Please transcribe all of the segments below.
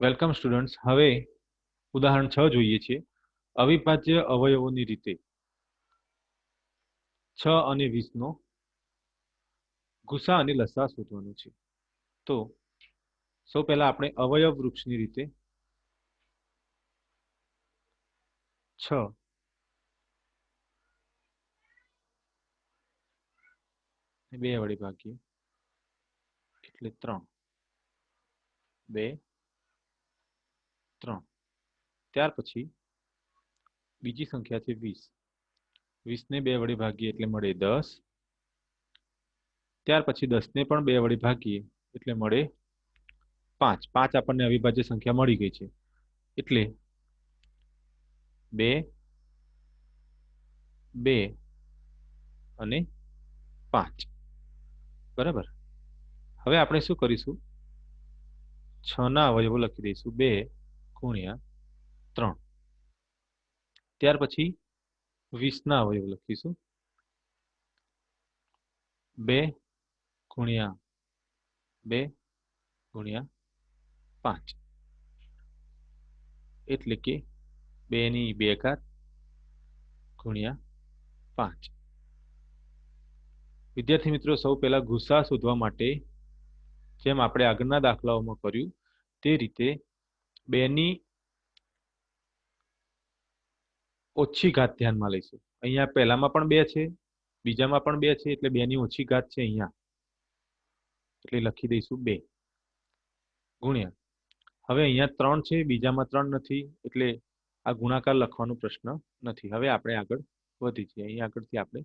Welcome students. હવે ઉદાહરણ 6 જોઈએ છીએ. અવિભાજ્ય અવયવોની રીતે 6 અને 20 નો ગુસા અને લસા શોધવાનું છે. તો સૌ પહેલા આપણે અવયવ વૃક્ષની રીતે 6 ને 2 વડે ભાગીએ એટલે 3, 2, 3. ત્યાર પછી બીજી સંખ્યા છે 20. 20 ને 2 વડે ભાગીએ એટલે મળે 10. ત્યાર પછી 10 ને પણ 2 વડે ભાગીએ એટલે મળે 5. 5 આપણને અવિભાજ્ય સંખ્યા મળી ગઈ છે. એટલે 2, 2 અને 5. બરાબર. હવે આપણે શું કરીશું? 6 ના અવયવો લખી દઈશું 2 ગુણ્યા 3. ત્યાર પછી 20 ના અવયવો લખીશું 2 ગુણ્યા 2 ગુણ્યા 5 એટલે કે 2 ની 2 ઘાત ગુણ્યા 5. વિદ્યાર્થી મિત્રો, સૌ પહેલા ગુસા શોધવા માટે જેમ આપણે આગળના દાખલાઓમાં કર્યું તે રીતે 2 ની ઓછી ઘાત ધ્યાનમાં લઈશું. અહીંયા પહેલામાં પણ 2 છે, બીજામાં પણ 2 છે, એટલે 2 ની ઓછી ઘાત છે અહીંયા, એટલે લખી દઈશું 2 ગુણ્યા. હવે અહીંયા 3 છે, બીજામાં 3 નથી, એટલે આ ગુણાકાર લખવાનો પ્રશ્ન નથી. હવે આપણે આગળ વધી જઈએ. અહીં આગળથી આપણે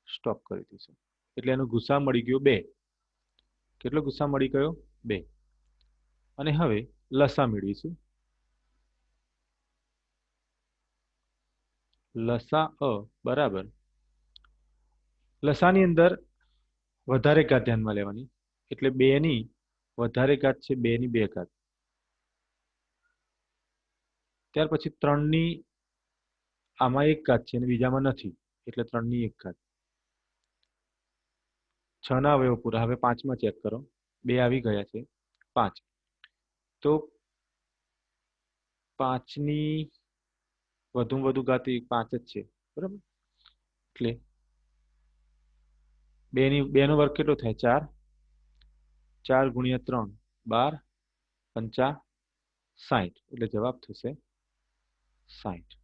સ્ટોપ કરી દઈશું. એટલે એનો ગુસા મળી ગયો 2. કેટલો ગુસા મળી ગયો? 2. અને હવે લસા મેળવીશું. લસા અ બરાબર, લસાની અંદર વધારે ઘાત ધ્યાનમાં લેવાની, એટલે 2 ની વધારે ઘાત છે 2 ની 2 ઘાત. ત્યાર પછી 3 ની આમાં 1 ઘાત છે અને બીજામાં નથી, એટલે 3 ની 1 ઘાત. 6 ના અવયવ પૂરા. હવે 5 માં ચેક કરો. 2 આવી ગયા છે, 5. તો 5 ની વધુમાં વધુ ઘાત 5 જ છે, બરાબર. એટલે 2 નો વર્ગ કેટલો થાય? 4. 4 ગુણ્યા 3 12, 5 60. એટલે જવાબ થશે 60.